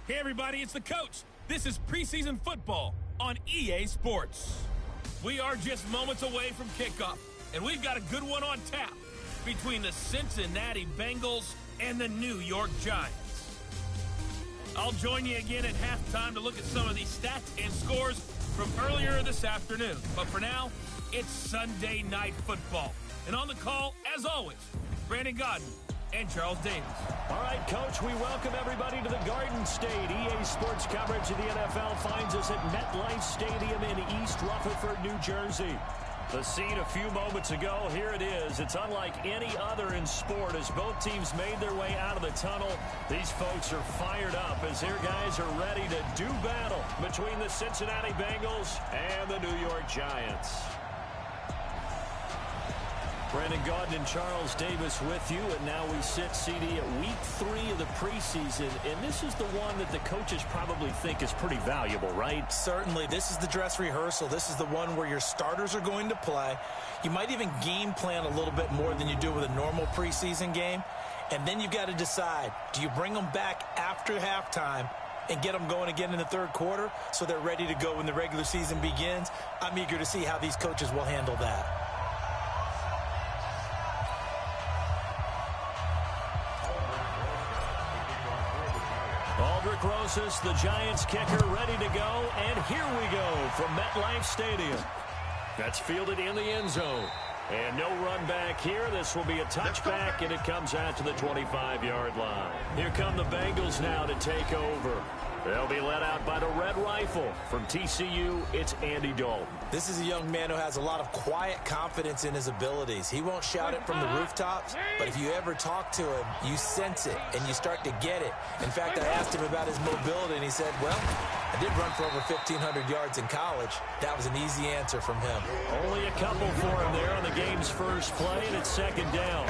Hey everybody, it's the coach. This is preseason football on EA Sports. We are just moments away from kickoff, and we've got a good one on tap between the Cincinnati Bengals and the New York Giants. I'll join you again at halftime to look at some of these stats and scores from earlier this afternoon. But for now, it's Sunday Night Football. And on the call, as always, Brandon Godden and Charles Davis. All right, Coach, we welcome everybody to the Garden State. EA Sports coverage of the NFL finds us at MetLife Stadium in East Rutherford, New Jersey. The scene a few moments ago, here it is. It's unlike any other in sport as both teams made their way out of the tunnel. These folks are fired up as their guys are ready to do battle between the Cincinnati Bengals and the New York Giants. Brandon Gaudin and Charles Davis with you, and now we sit, CD, at week 3 of the preseason, and this is the one that the coaches probably think is pretty valuable, right? Certainly. This is the dress rehearsal. This is the one where your starters are going to play. You might even game plan a little bit more than you do with a normal preseason game, and then you've got to decide, do you bring them back after halftime and get them going again in the third quarter so they're ready to go when the regular season begins? I'm eager to see how these coaches will handle that. Rosas, the Giants kicker, ready to go, and here we go from MetLife Stadium. That's fielded in the end zone. And no run back here. This will be a touchback, and it comes out to the 25-yard line. Here come the Bengals now to take over. They'll be led out by the Red Rifle. From TCU, it's Andy Dalton. This is a young man who has a lot of quiet confidence in his abilities. He won't shout it from the rooftops, but if you ever talk to him, you sense it, and you start to get it. In fact, I asked him about his mobility, and he said, well, I did run for over 1,500 yards in college. That was an easy answer from him. Only a couple for him there on the game's first play, and it's second down.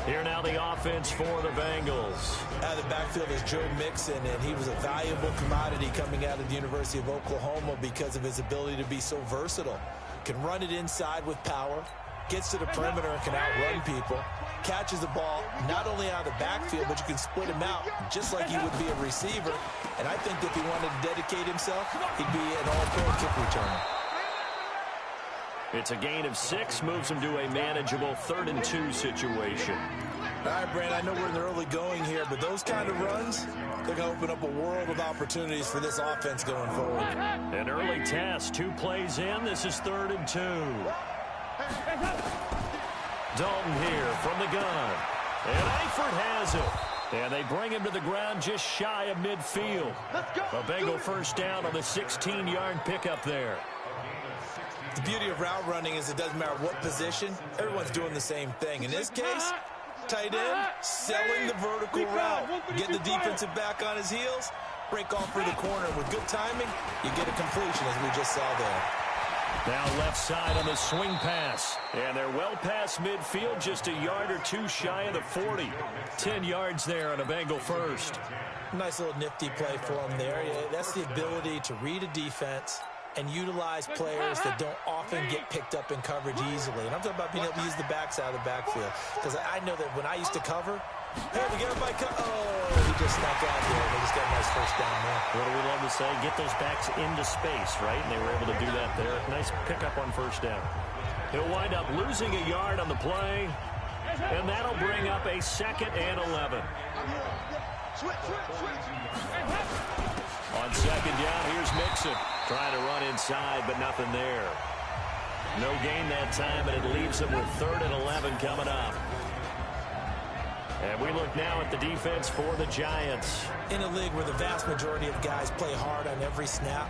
Here now the offense for the Bengals. Out of the backfield is Joe Mixon, and he was a valuable commodity coming out of the University of Oklahoma because of his ability to be so versatile. Can run it inside with power, gets to the perimeter and can outrun people, catches the ball not only out of the backfield, but you can split him out just like he would be a receiver. And I think if he wanted to dedicate himself, he'd be an all-pro kick returner. It's a gain of 6, moves him to a manageable 3rd and 2 situation. All right, Brand, I know we're in the early going here, but those kind of runs, they're going to open up a world of opportunities for this offense going forward. An early test, 2 plays in. This is 3rd and 2. Dalton here from the gun. And Eifert has it. And they bring him to the ground just shy of midfield. A Bengal first down on the 16-yard pickup there. The beauty of route running is it doesn't matter what position, everyone's doing the same thing. In this case, tight end, selling the vertical route. Get the defensive back on his heels, break off for the corner. With good timing, you get a completion, as we just saw there. Now left side on the swing pass. And they're well past midfield, just a yard or 2 shy of the 40. 10 yards there on a Bengal first. Nice little nifty play for him there. That's the ability to read a defense and utilize players that don't often get picked up in coverage easily. And I'm talking about being able to use the backside of the backfield. Because I know that when I used to cover, hey, we got by he just snuck out there. They just got a nice first down there. What do we love to say? Get those backs into space, right? And they were able to do that there. Nice pickup on first down. He'll wind up losing a yard on the play. And that'll bring up a 2nd and 11. On 2nd down, here's Mixon. Trying to run inside, but nothing there. No gain that time, and it leaves them with 3rd and 11 coming up. And we look now at the defense for the Giants. In a league where the vast majority of guys play hard on every snap,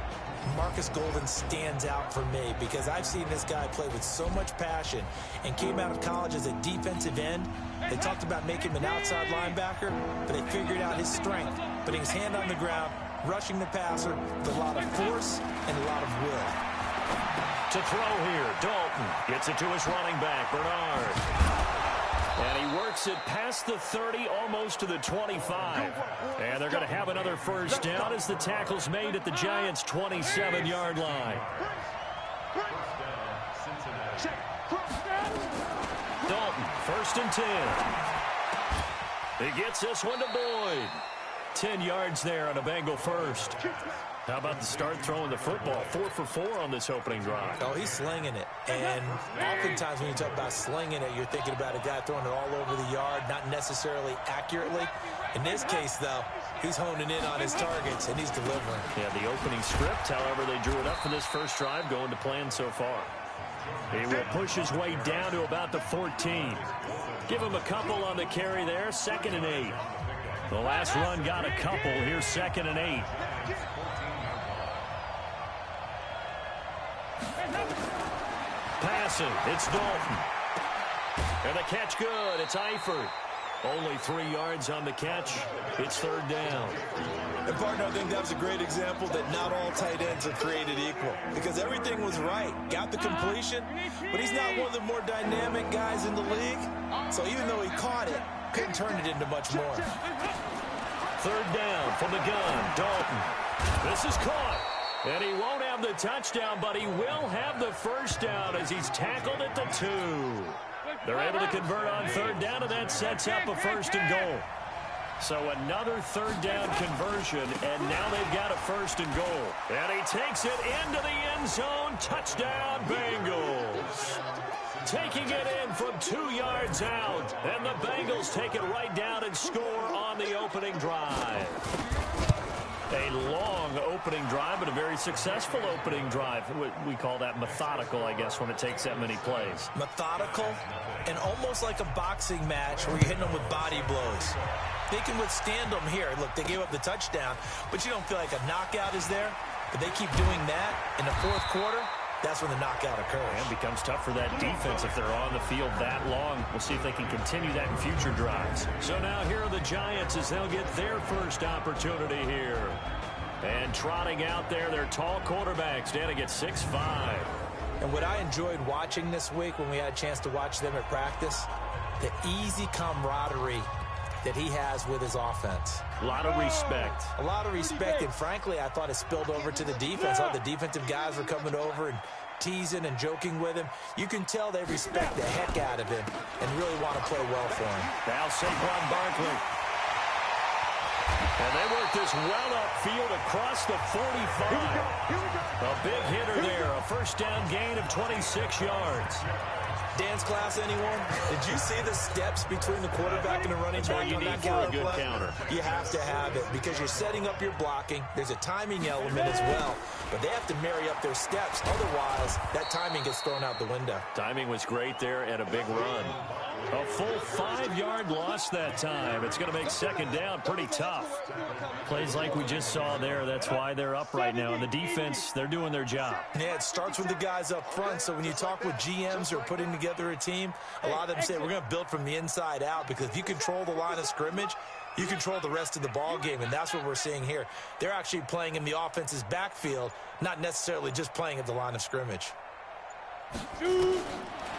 Marcus Golden stands out for me because I've seen this guy play with so much passion and came out of college as a defensive end. They talked about making him an outside linebacker, but they figured out his strength, putting his hand on the ground, rushing the passer with a lot of force and a lot of will. To throw here, Dalton gets it to his running back, Bernard. And he works it past the 30, almost to the 25. And they're going to have another first down as the tackle's made at the Giants' 27-yard line. Dalton, 1st and 10. He gets this one to Boyd. 10 yards there on a Bengal first. How about the start throwing the football? 4 for 4 on this opening drive. Oh, he's slinging it. And oftentimes when you talk about slinging it, you're thinking about a guy throwing it all over the yard, not necessarily accurately. In this case, though, he's honing in on his targets, and he's delivering. Yeah, the opening script, however, they drew it up for this first drive, going to plan so far. He will push his way down to about the 14. Give him a couple on the carry there, 2nd and 8. The last run got a couple. Here's 2nd and 8. Passing, it's Dalton. And the catch good, it's Eifert. Only 3 yards on the catch. It's 3rd down. And, partner, I think that was a great example that not all tight ends are created equal. Because everything was right. Got the completion, but he's not one of the more dynamic guys in the league. So even though he caught it, couldn't turn it into much more. 3rd down from the gun, Dalton. This is caught. And he won't have the touchdown, but he will have the first down as he's tackled at the 2. They're able to convert on 3rd down, and that sets up a 1st and goal. So another 3rd down conversion, and now they've got a 1st and goal. And he takes it into the end zone. Touchdown, Bengals. Taking it in from 2 yards out. And the Bengals take it right down and score on the opening drive. A long opening drive, but a very successful opening drive. We call that methodical, I guess, when it takes that many plays. Methodical and almost like a boxing match where you're hitting them with body blows. They can withstand them here. Look, they gave up the touchdown, but you don't feel like a knockout is there. But they keep doing that in the 4th quarter. That's when the knockout occurs. And it becomes tough for that defense if they're on the field that long. We'll see if they can continue that in future drives. So now here are the Giants as they'll get their first opportunity here. And trotting out there, their tall quarterback standing at 6'5". And what I enjoyed watching this week when we had a chance to watch them at practice, the easy camaraderie that he has with his offense. A lot of respect. A lot of respect, and frankly, I thought it spilled over to the defense. All the defensive guys were coming over and teasing and joking with him. You can tell they respect the heck out of him and really want to play well for him. Now Saquon Barkley. And they work this well upfield across the 45. A big hitter there, a 1st down gain of 26 yards. Dance class, anyone? Did you see the steps between the quarterback and the running back? You need for a good counter. You have to have it because you're setting up your blocking. There's a timing element as well, but they have to marry up their steps. Otherwise, that timing gets thrown out the window. Timing was great there and a big run. A full 5-yard loss that time. It's going to make 2nd down pretty tough. Plays like we just saw there, that's why they're up right now. And the defense, they're doing their job. Yeah, it starts with the guys up front. So when you talk with GMs who are putting together a team, a lot of them say we're going to build from the inside out, because if you control the line of scrimmage, you control the rest of the ball game, and that's what we're seeing here. They're actually playing in the offense's backfield, not necessarily just playing at the line of scrimmage.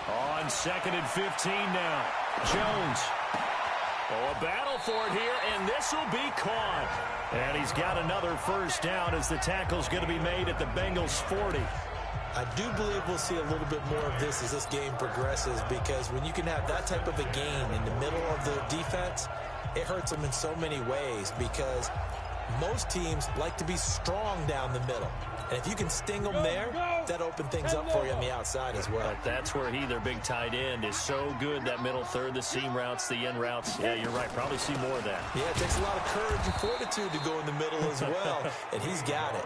On 2nd and 15 now. Jones. Oh, a battle for it here, and this will be caught. And he's got another 1st down as the tackle's going to be made at the Bengals 40. I do believe we'll see a little bit more of this as this game progresses, because when you can have that type of a gain in the middle of the defense, it hurts them in so many ways, because most teams like to be strong down the middle. And if you can sting them there, that opens things up for you on the outside as well. But that's where their big tight end, is so good, that middle third, the seam routes, the end routes. Yeah, you're right. Probably see more of that. Yeah, it takes a lot of courage and fortitude to go in the middle as well, and he's got it.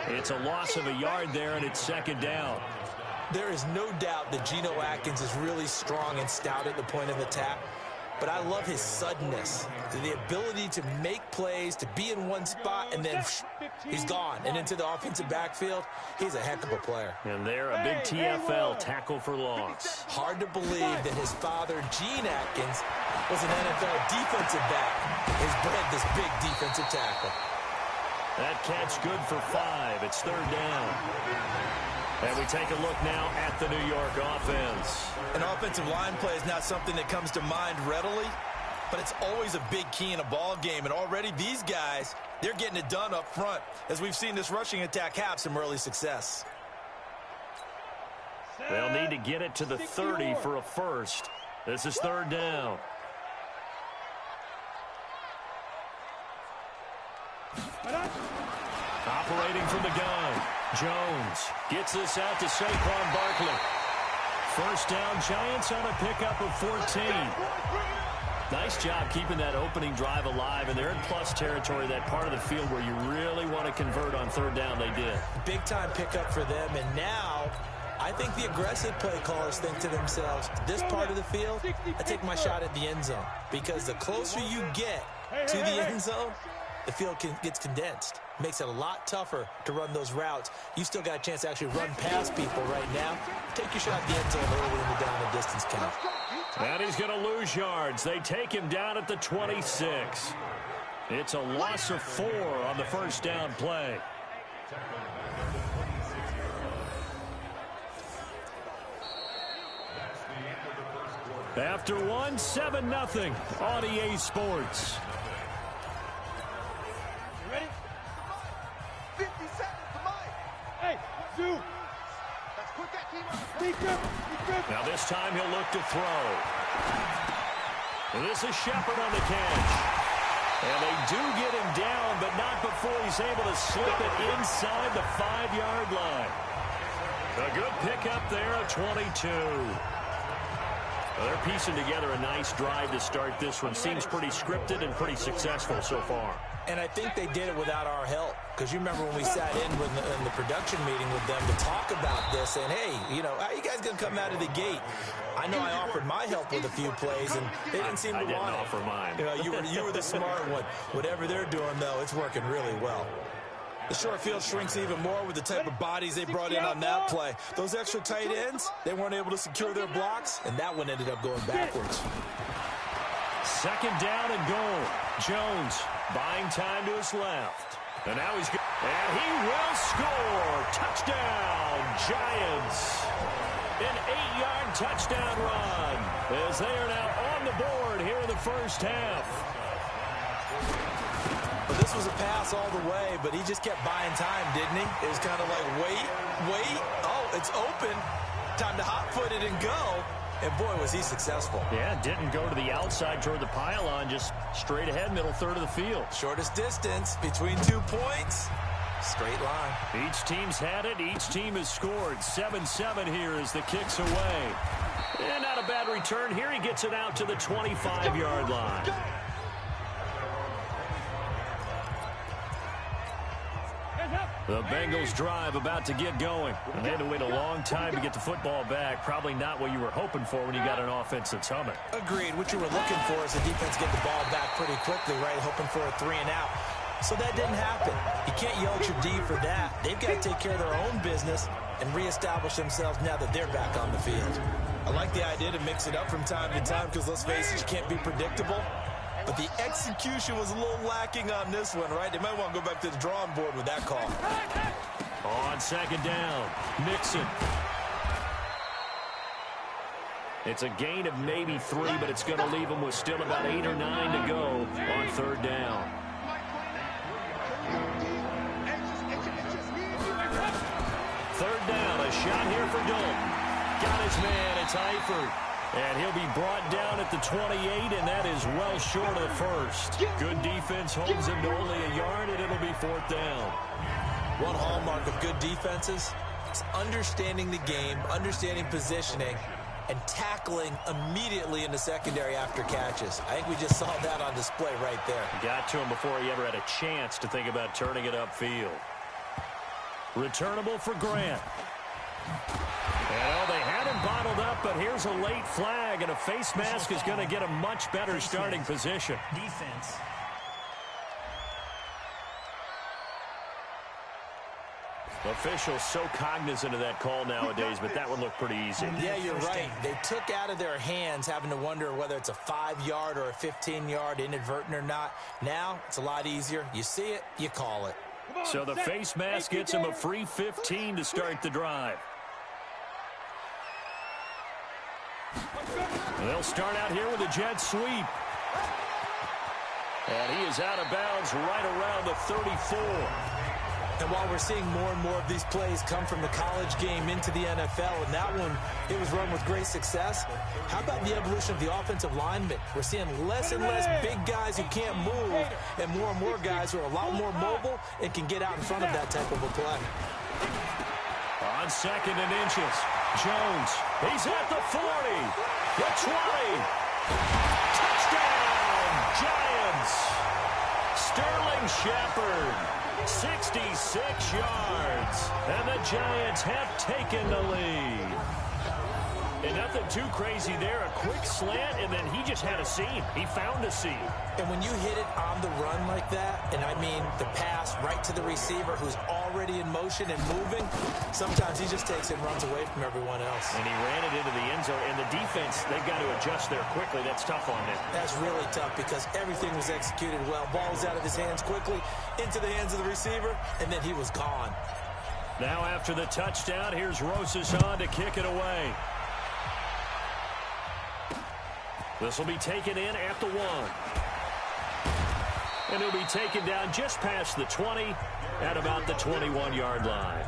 It's a loss of a yard there, and it's 2nd down. There is no doubt that Geno Atkins is really strong and stout at the point of attack. But I love his suddenness, the ability to make plays, to be in one spot, and then he's gone and into the offensive backfield. He's a heck of a player. And there, a big TFL, tackle for loss. Hard to believe that his father, Gene Atkins, was an NFL defensive back. He's bred this big defensive tackle. That catch good for 5. It's 3rd down. And we take a look now at the New York offense. An offensive line play is not something that comes to mind readily, but it's always a big key in a ball game. And already these guys, they're getting it done up front, as we've seen this rushing attack have some early success. They'll need to get it to the 30 for a 1st. This is 3rd down. Operating from the gun, Jones gets this out to Saquon Barkley. First down, Giants on a pickup of 14. Nice job keeping that opening drive alive, and they're in plus territory, that part of the field where you really want to convert on third down. They did. Big-time pickup for them, and now I think the aggressive play callers think to themselves, this part of the field, I take my shot at the end zone, because the closer you get to the end zone, the field gets condensed. Makes it a lot tougher to run those routes. You still got a chance to actually run past people right now. Take your shot at the end zone early in the down and distance count. And he's going to lose yards. They take him down at the 26. It's a loss of 4 on the first down play. After 1, 7-0 on EA Sports. You ready? 50 seconds to mine. Hey, 2. Let's put that team on the speaker. Now this time he'll look to throw. And this is Shepard on the catch. And they do get him down, but not before he's able to slip it inside the 5-yard line. A good pickup there at 22. Well, they're piecing together a nice drive to start this one. Seems pretty scripted and pretty successful so far. And I think they did it without our help. Because you remember when we sat in the production meeting with them to talk about this, and hey, you know, how are you guys going to come out of the gate? I know I offered my help with a few plays, and they didn't seem to want it. I didn't offer mine. You know, you were the smart one. Whatever they're doing, though, it's working really well. The short field shrinks even more with the type of bodies they brought in on that play. Those extra tight ends, they weren't able to secure their blocks, and that one ended up going backwards. Second down and goal. Jones buying time to his left. And now he's good. And he will score. Touchdown, Giants. An 8-yard touchdown run as they are now on the board here in the first half. Well, this was a pass all the way, but he just kept buying time, didn't he? It was kind of like, wait. Oh, it's open. Time to hot-foot it and go. And, boy, was he successful. Yeah, didn't go to the outside toward the pylon, just straight ahead, middle third of the field. Shortest distance between 2 points. Straight line. Each team's had it. Each team has scored. 7-7 here as the kick's away. And not a bad return here. He gets it out to the 25-yard line. The Bengals drive about to get going. And they had to wait a long time to get the football back. Probably not what you were hoping for when you got an offense that's humming. Agreed. What you were looking for is the defense get the ball back pretty quickly, right? Hoping for a 3 and out. So that didn't happen. You can't yell at your D for that. They've got to take care of their own business and reestablish themselves now that they're back on the field. I like the idea to mix it up from time to time because, let's face it, you can't be predictable. But the execution was a little lacking on this one, right? They might want to go back to the drawing board with that call. On second down, Mixon. It's a gain of maybe 3, but it's going to leave them with still about 8 or 9 to go on third down. Third down, a shot here for Dalton. Got his man, it's Eifert. And he'll be brought down at the 28, and that is well short of the first. Good defense holds him to only a yard, and it'll be fourth down. One hallmark of good defenses is understanding the game, understanding positioning, and tackling immediately in the secondary after catches. I think we just saw that on display right there. Got to him before he ever had a chance to think about turning it upfield. Returnable for Grant. And they had him bottled up, but here's a late flag, and a face mask is going to get a much better starting position. Defense. Officials so cognizant of that call nowadays, but that one looked pretty easy. Yeah, you're right. They took out of their hands having to wonder whether it's a 5-yard or a 15-yard, inadvertent or not. Now, it's a lot easier. You see it, you call it. So the face mask gets him a free 15 to start the drive. They'll start out here with a jet sweep. And he is out of bounds right around the 34. And while we're seeing more and more of these plays come from the college game into the NFL, and that one, it was run with great success, how about the evolution of the offensive linemen? We're seeing less and less big guys who can't move and more guys who are a lot more mobile and can get out in front of that type of a play. On 2nd and inches, Jones, he's at the 40, the 20. Touchdown, Giants! Sterling Shepard, 66 yards, and the Giants have taken the lead. And nothing too crazy there. A quick slant, and then he just had a seam. He found a seam. And when you hit it on the run like that, and I mean the pass right to the receiver who's already in motion and moving, sometimes he just takes it and runs away from everyone else. And he ran it into the end zone. And the defense, they've got to adjust there quickly. That's tough on them. That's really tough because everything was executed well. Ball was out of his hands quickly, into the hands of the receiver, and then he was gone. Now after the touchdown, here's Rosason to kick it away. This will be taken in at the 1. And it'll be taken down just past the 20 at about the 21-yard line.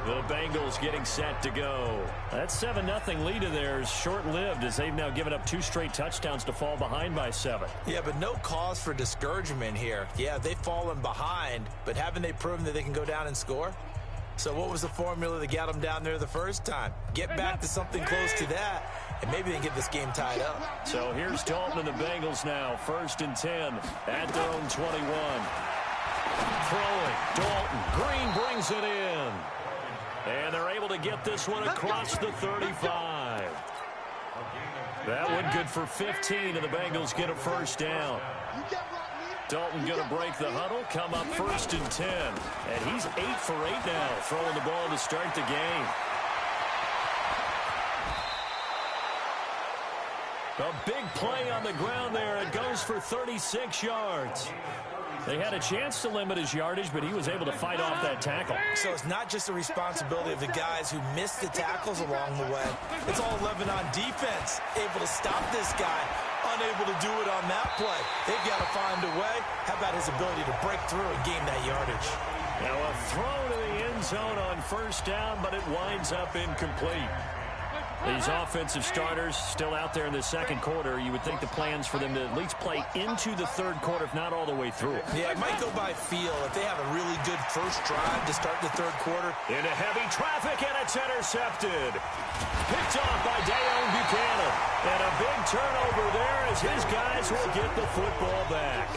The Bengals getting set to go. That 7-0 lead of theirs short-lived as they've now given up 2 straight touchdowns to fall behind by 7. Yeah, but no cause for discouragement here. Yeah, they've fallen behind, but haven't they proven that they can go down and score? So what was the formula that got them down there the first time? Get back to something close to that, and maybe they can get this game tied up. So here's Dalton and the Bengals now. 1st and 10 at their own 21. Throwing. Dalton. Green brings it in. And they're able to get this one across the 35. That one good for 15, and the Bengals get a first down. Dalton going to break the huddle, come up 1st and 10. And he's 8 for 8 now, throwing the ball to start the game. A big play on the ground there. It goes for 36 yards. They had a chance to limit his yardage, but he was able to fight off that tackle. So it's not just the responsibility of the guys who missed the tackles along the way. It's all 11 on defense, able to stop this guy, unable to do it on that play. They've got to find a way. How about his ability to break through and gain that yardage? Now a throw to the end zone on 1st down, but it winds up incomplete. These offensive starters still out there in the 2nd quarter. You would think the plans for them to at least play into the 3rd quarter, if not all the way through. Yeah, it might go by feel. If they have a really good first drive to start the 3rd quarter. Into heavy traffic, and it's intercepted. Picked off by Dayon Buchanan. And a big turnover there as his guys will get the football back.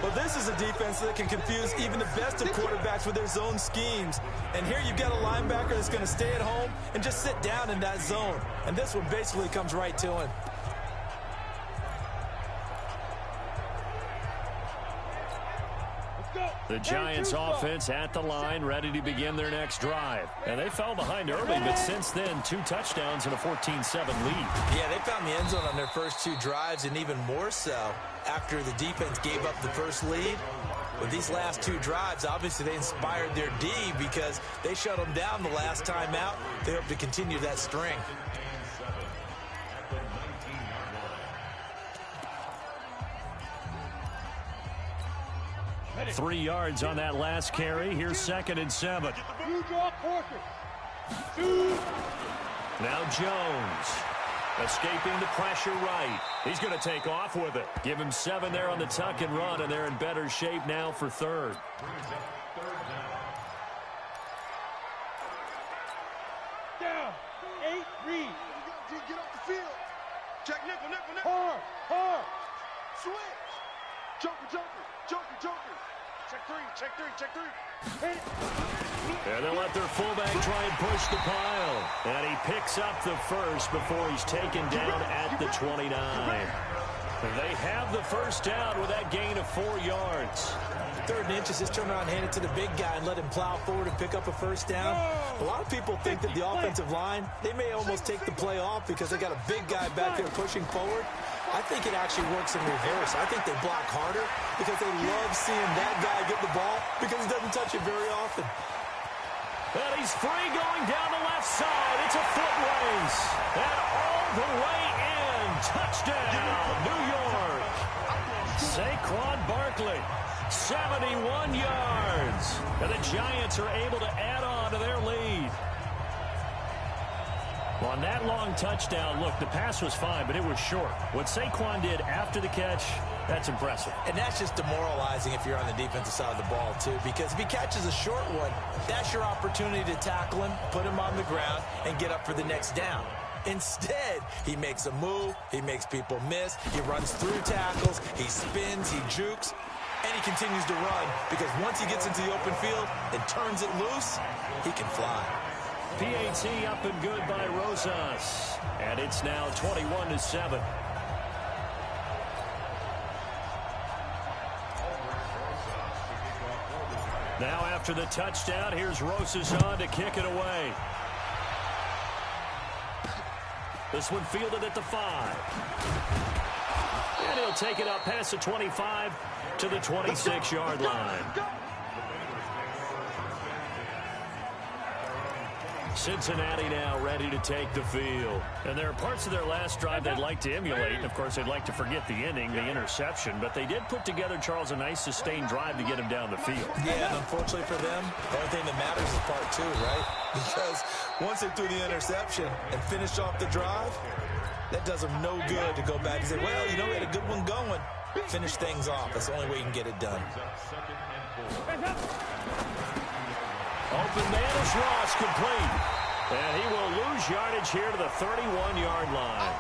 Well, this is a defense that can confuse even the best of quarterbacks with their zone schemes. And here you've got a linebacker that's going to stay at home and just sit down in that zone. And this one basically comes right to him. The Giants offense at the line, ready to begin their next drive. And they fell behind early, but since then, 2 touchdowns and a 14-7 lead. Yeah, they found the end zone on their first 2 drives, and even more so after the defense gave up the first lead. With these last 2 drives, obviously they inspired their D because they shut them down the last time out. They hope to continue that string. Ready. 3 yards on that last carry. Here's 2nd and 7. Now Jones. Escaping the pressure right. He's going to take off with it. Give him 7 there on the tuck and run, and they're in better shape now for 3rd. Down. 8, read. Get off the field. Check nickel. Hard. Switch. Joker. Check 3. And they'll let their fullback try and push the pile. And he picks up the first before he's taken down at the 29. They have the first down with that gain of 4 yards. 3rd and inches, just turn around and hand it to the big guy and let him plow forward and pick up a first down. A lot of people think that the offensive line, they may almost take the play off because they got a big guy back there pushing forward. I think it actually works in reverse. I think they block harder because they love seeing that guy get the ball because he doesn't touch it very often. And he's free going down the left side. It's a foot race. And all the way in. Touchdown, New York. Saquon Barkley, 71 yards. And the Giants are able to add on to their lead. Well, on that long touchdown, look, the pass was fine, but it was short. What Saquon did after the catch, that's impressive. And that's just demoralizing if you're on the defensive side of the ball, too, because if he catches a short one, that's your opportunity to tackle him, put him on the ground, and get up for the next down. Instead, he makes a move, he makes people miss, he runs through tackles, he spins, he jukes, and he continues to run because once he gets into the open field and turns it loose, he can fly. PAT up and good by Rosas. And it's now 21-7. Now after the touchdown, here's Rosas on to kick it away. This one fielded at the 5. And he'll take it up past the 25 to the 26-yard line. Cincinnati now ready to take the field. And there are parts of their last drive they'd like to emulate. And, of course, they'd like to forget the inning, the interception. But they did put together, Charles, a nice sustained drive to get him down the field. Yeah, and unfortunately for them, the only thing that matters is part 2, right? Because once they threw the interception and finished off the drive, that does them no good to go back and say, well, you know, we had a good one going. Finish things off. That's the only way you can get it done. Open man is Ross, complete. And he will lose yardage here to the 31-yard line.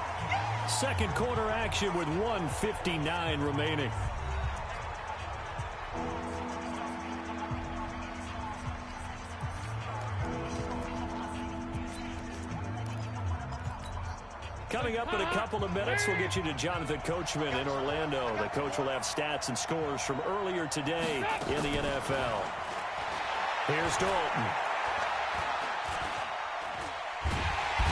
Second quarter action with 1:59 remaining. Coming up in a couple of minutes, we'll get you to Jonathan Coachman in Orlando. The coach will have stats and scores from earlier today in the NFL. Here's Dalton.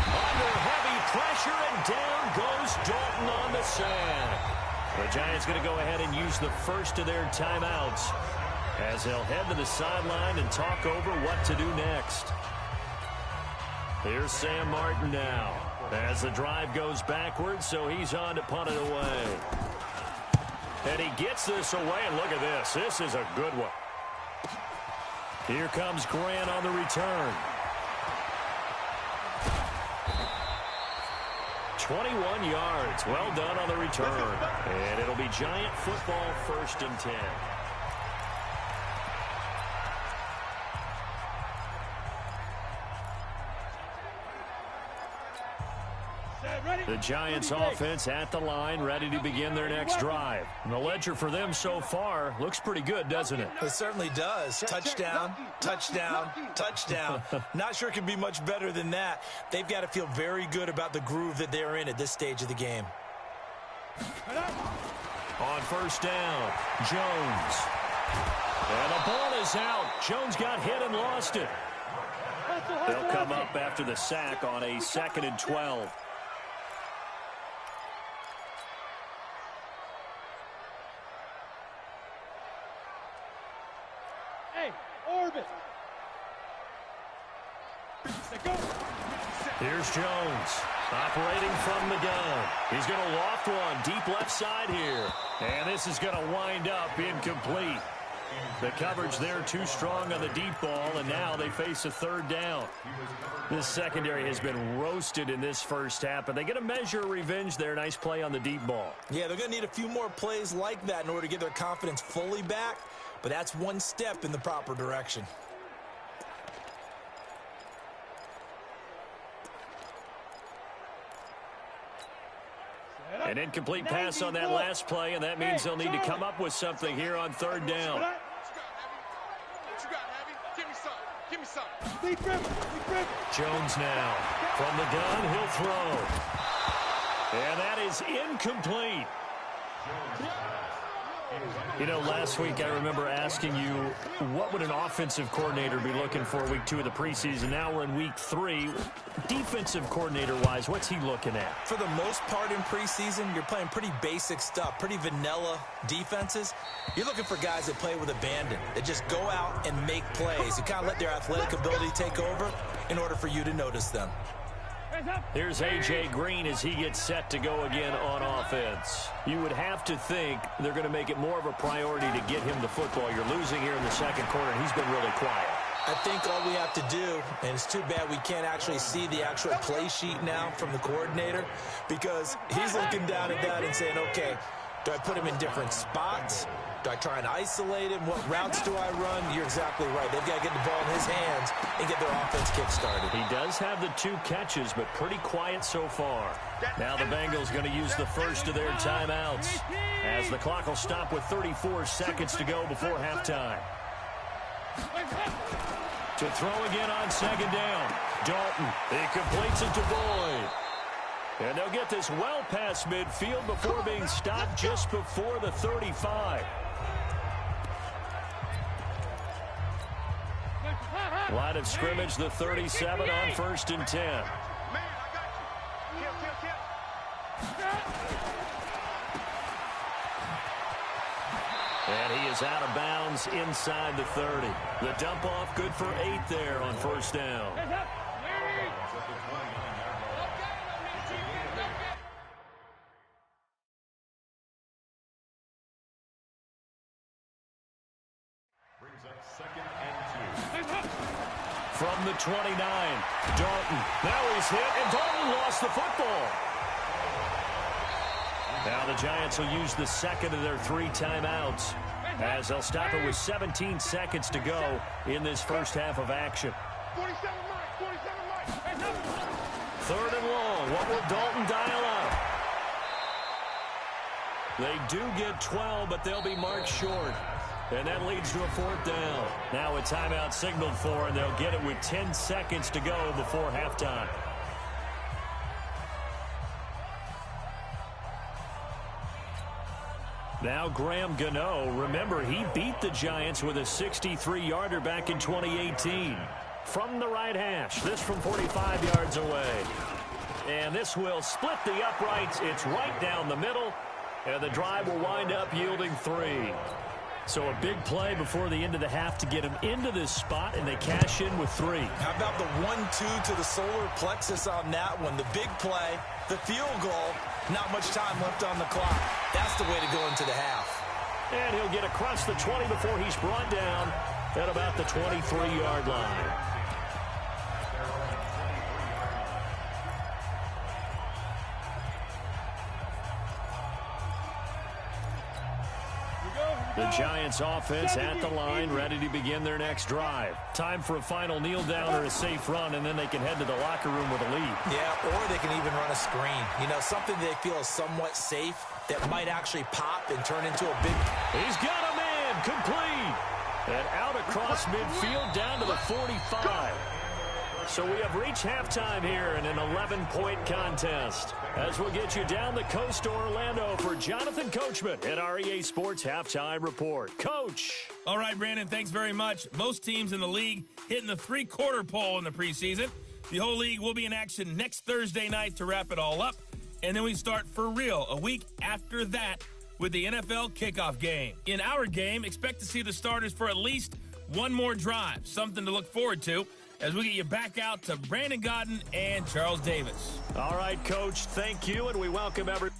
Under heavy pressure, and down goes Dalton on the sack. The Giants going to go ahead and use the first of their timeouts as they'll head to the sideline and talk over what to do next. Here's Sam Martin now as the drive goes backwards, so he's on to punt it away. And he gets this away, and look at this. This is a good one. Here comes Grant on the return. 21 yards. Well done on the return. And it'll be Giant football, 1st and 10. The Giants offense at the line, ready to begin their next drive. And the ledger for them so far looks pretty good, doesn't it? It certainly does. Touchdown, touchdown, touchdown. Not sure it can be much better than that. They've got to feel very good about the groove that they're in at this stage of the game. On first down, Jones. And the ball is out. Jones got hit and lost it. They'll come up after the sack on a 2nd and 12. Here's Jones, operating from the gun. He's going to loft one deep left side here. And this is going to wind up incomplete. The coverage there too strong on the deep ball, and now they face a 3rd down. This secondary has been roasted in this first half, but they get a measure of revenge there. Nice play on the deep ball. Yeah, they're going to need a few more plays like that in order to get their confidence fully back, but that's one step in the proper direction. An incomplete pass on that last play, and that means they'll need to come up with something here on 3rd down. Jones now from the gun, he'll throw. And that is incomplete. You know, last week I remember asking you, what would an offensive coordinator be looking for week 2 of the preseason? Now we're in week 3. Defensive coordinator-wise, what's he looking at? For the most part in preseason, you're playing pretty basic stuff, pretty vanilla defenses. You're looking for guys that play with abandon, that just go out and make plays. You kind of let their athletic ability take over in order for you to notice them. Here's A.J. Green as he gets set to go again on offense. You would have to think they're going to make it more of a priority to get him the football. You're losing here in the second quarter, and he's been really quiet. I think all we have to do, and it's too bad we can't actually see the actual play sheet now from the coordinator, because he's looking down at that and saying, okay, do I put him in different spots? Do I try and isolate him? What routes do I run? You're exactly right. They've got to get the ball in his hands and get their offense kick-started. He does have the 2 catches, but pretty quiet so far. Now the Bengals going to use the first of their timeouts, as the clock will stop with 34 seconds to go before halftime. To throw again on second down. Dalton, he completes it to Boyd. And they'll get this well past midfield before being stopped just before the 35. Line of scrimmage, the 37 on 1st and 10. And he is out of bounds inside the 30. The dump off good for 8 there on 1st down. From the 29, Dalton. Now he's hit, and Dalton lost the football. Now the Giants will use the second of their 3 timeouts, as they'll stop it with 17 seconds to go in this first half of action. 3rd and long. What will Dalton dial up? They do get 12, but they'll be marked short. And that leads to a 4th down. Now a timeout signaled for, and they'll get it with 10 seconds to go before halftime. Now Graham Gano. Remember, he beat the Giants with a 63-yarder back in 2018. From the right hash. This from 45 yards away. And this will split the uprights. It's right down the middle. And the drive will wind up yielding 3. So a big play before the end of the half to get him into this spot, and they cash in with 3. How about the 1-2 to the solar plexus on that one? The big play, the field goal, not much time left on the clock. That's the way to go into the half. And he'll get across the 20 before he's brought down at about the 23-yard line. The Giants offense at the line, ready to begin their next drive. Time for a final kneel down or a safe run, and then they can head to the locker room with a lead. Yeah, or they can even run a screen. You know, something they feel is somewhat safe that might actually pop and turn into a big... He's got a man, complete. And out across midfield down to the 45. So we have reached halftime here in an 11-point contest. As we'll get you down the coast to Orlando for Jonathan Coachman at our EA Sports Halftime Report. Coach. All right, Brandon, thanks very much. Most teams in the league hitting the 3-quarter pole in the preseason. The whole league will be in action next Thursday night to wrap it all up. And then we start for real a week after that with the NFL kickoff game. In our game, expect to see the starters for at least one more drive, something to look forward to, as we get you back out to Brandon Godden and Charles Davis. All right, Coach, thank you, and we welcome everyone.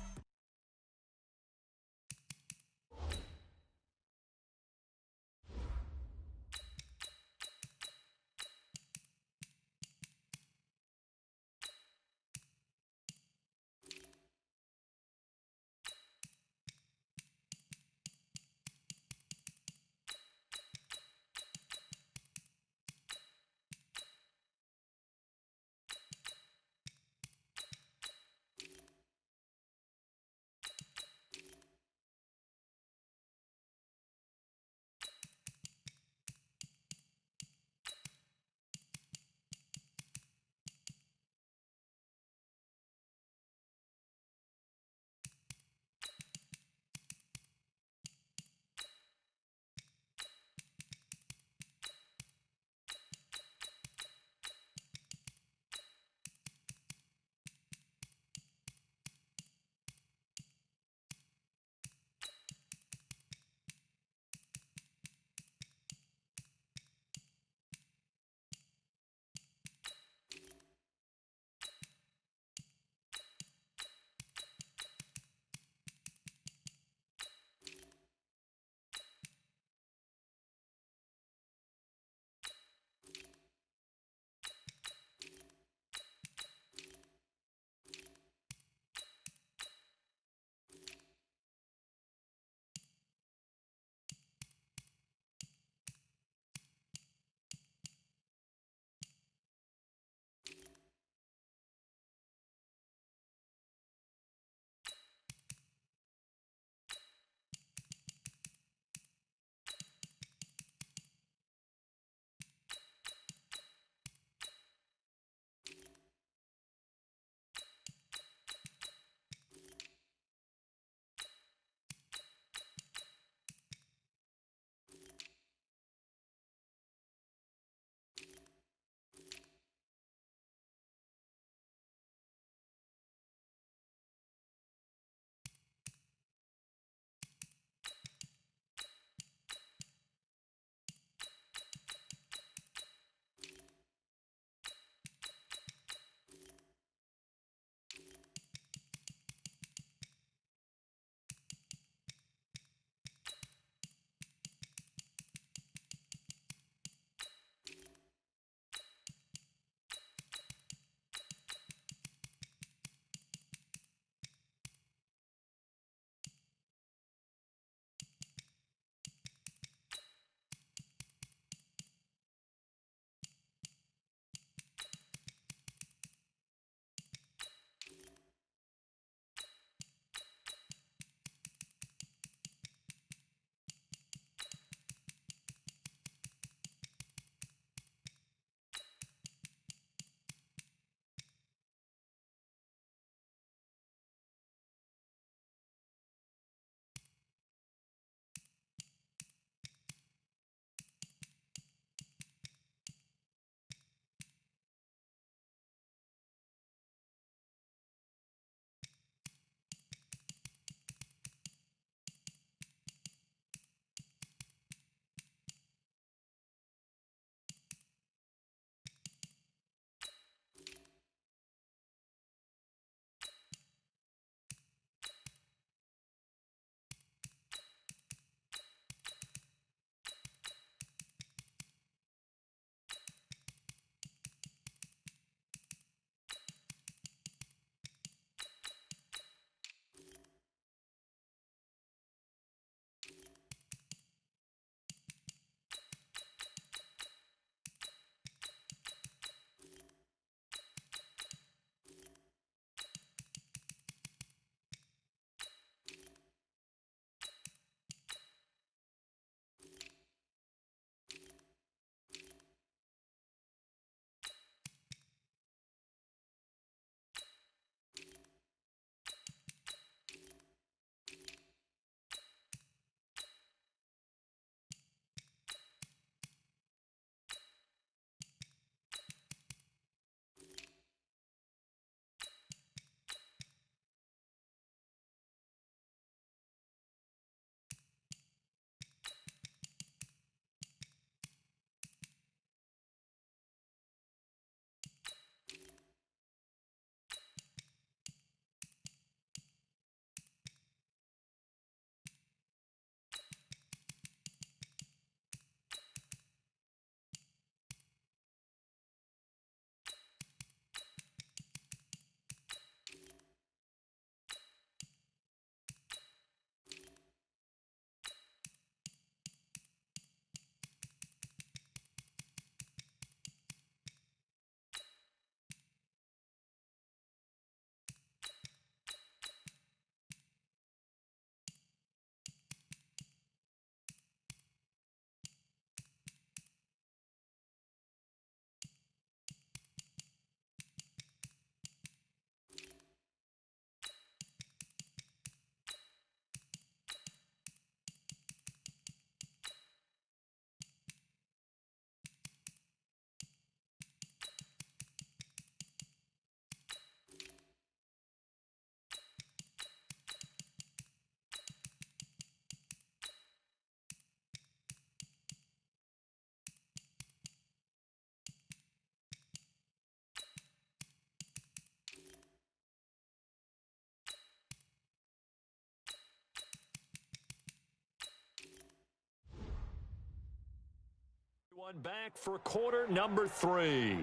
Back for quarter number 3.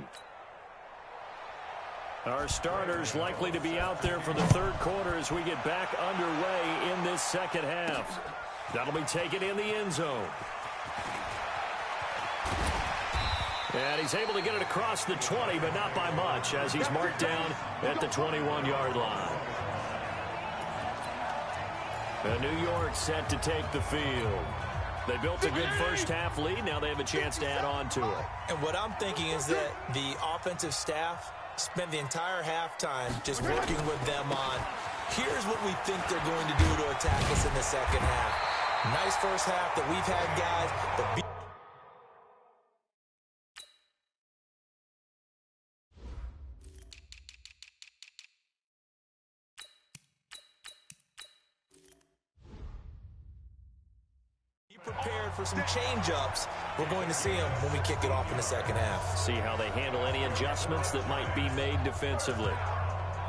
Our starters likely to be out there for the third quarter as we get back underway in this second half. That'll be taken in the end zone. And he's able to get it across the 20, but not by much as he's marked down at the 21-yard line. And New York set to take the field. They built a good first-half lead. Now they have a chance to add on to it. And what I'm thinking is that the offensive staff spent the entire halftime just working with them on, here's what we think they're going to do to attack us in the second half. Nice first half that we've had, guys, but prepared for some change-ups. We're going to see them when we kick it off in the second half. See how they handle any adjustments that might be made defensively.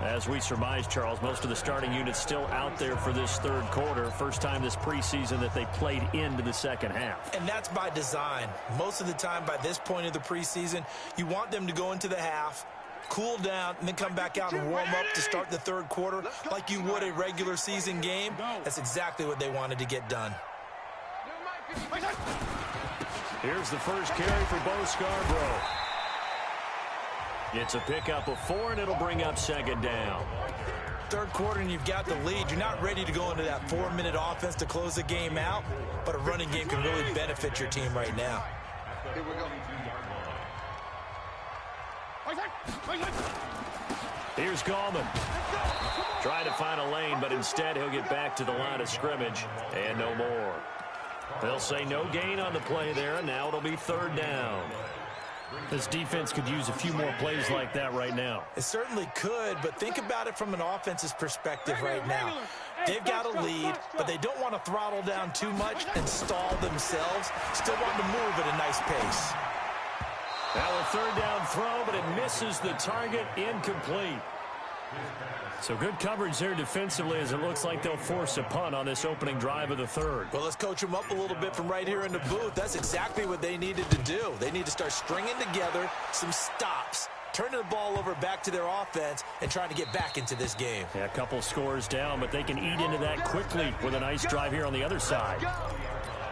As we surmise, Charles, most of the starting units still out there for this third quarter. First time this preseason that they played into the second half. And that's by design. Most of the time by this point of the preseason, you want them to go into the half, cool down, and then come back out and warm up to start the third quarter like you would a regular season game. That's exactly what they wanted to get done. Here's the first carry for Bo Scarborough. It's a pickup of 4, and it'll bring up second down. Third quarter, and you've got the lead. You're not ready to go into that 4-minute offense to close the game out, but a running game can really benefit your team right now. Here we go. Here's Gallman. Trying to find a lane, but instead he'll get back to the line of scrimmage, and no more. They'll say no gain on the play there, and now it'll be third down. This defense could use a few more plays like that right now. It certainly could, but think about it from an offense's perspective right now. They've got a lead, but they don't want to throttle down too much and stall themselves. Still want to move at a nice pace. Now a third down throw, but it misses the target, incomplete. So good coverage there defensively as it looks like they'll force a punt on this opening drive of the third. Well, let's coach them up a little bit from right here in the booth. That's exactly what they needed to do. They need to start stringing together some stops, turning the ball over back to their offense, and trying to get back into this game. Yeah, a couple scores down, but they can eat into that quickly with a nice drive here on the other side.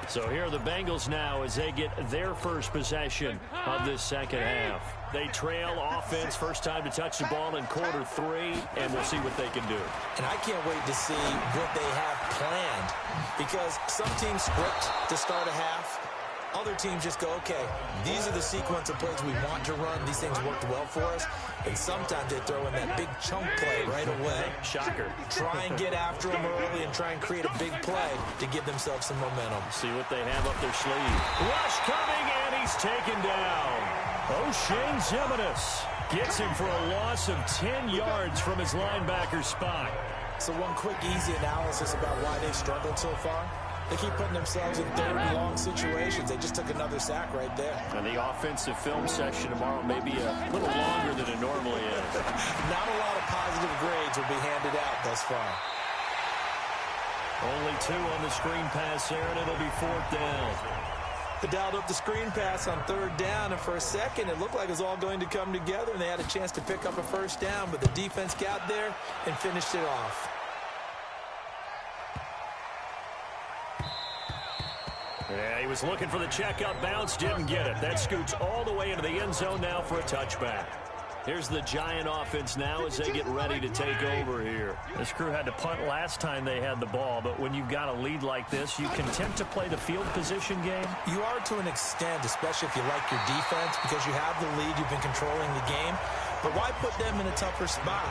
So here are the Bengals now as they get their first possession of this second half. They trail offense, first time to touch the ball in quarter 3, and we'll see what they can do. And I can't wait to see what they have planned, because some teams script to start a half. Other teams just go, okay, these are the sequence of plays we want to run. These things worked well for us. And sometimes they throw in that big chunk play right away. Shocker. Try and get after them early and try and create a big play to give themselves some momentum. See what they have up their sleeve. Rush coming, and he's taken down. O'Shane Zeminis gets him for a loss of 10 yards from his linebacker spot. So one quick, easy analysis about why they've struggled so far. They keep putting themselves in third and long situations. They just took another sack right there. And the offensive film section tomorrow may be a little longer than it normally is. Not a lot of positive grades will be handed out thus far. Only 2 on the screen pass there, and it'll be fourth down. They dialed up the screen pass on third down, and for a second it looked like it was all going to come together, and they had a chance to pick up a first down, but the defense got there and finished it off. Yeah, he was looking for the check-up bounce, didn't get it. That scoots all the way into the end zone now for a touchback. Here's the Giant offense now as they get ready to take over here. This crew had to punt last time they had the ball, but when you've got a lead like this, you can attempt to play the field position game. You are to an extent, especially if you like your defense, because you have the lead, you've been controlling the game. But why put them in a tougher spot?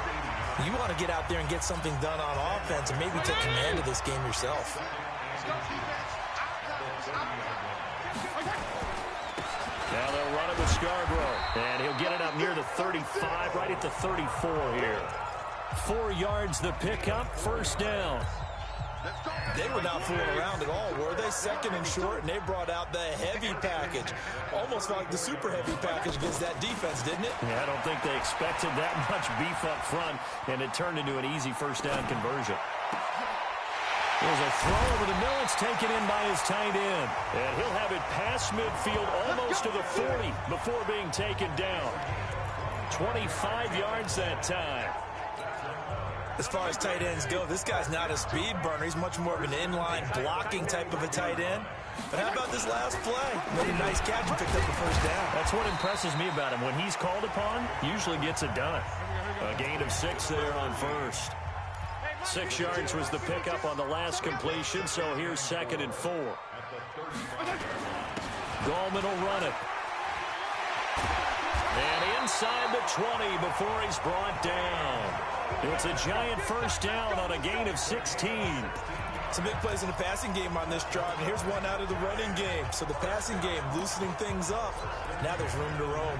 You want to get out there and get something done on offense and maybe take command of this game yourself. Now they'll run it with Scarborough, and he'll get it up near the 35, right at the 34 here. 4 yards the pickup, first down. They were not fooling around at all, were they? Second and short, and they brought out the heavy package. Almost like the super heavy package against that defense, didn't it? Yeah, I don't think they expected that much beef up front, and it turned into an easy first down conversion. There's a throw over the middle. It's taken in by his tight end. And he'll have it past midfield almost to the 40 before being taken down. 25 yards that time. As far as tight ends go, this guy's not a speed burner. He's much more of an inline blocking type of a tight end. But how about this last play? Made a nice catch and picked up the first down. That's what impresses me about him. When he's called upon, usually gets it done. A gain of 6 there on first. 6 yards was the pickup on the last completion, so here's 2nd and 4. Gallman will run it. And inside the 20 before he's brought down. It's a giant first down on a gain of 16. Some big plays in the passing game on this drive, and here's one out of the running game. So the passing game loosening things up. Now there's room to roam.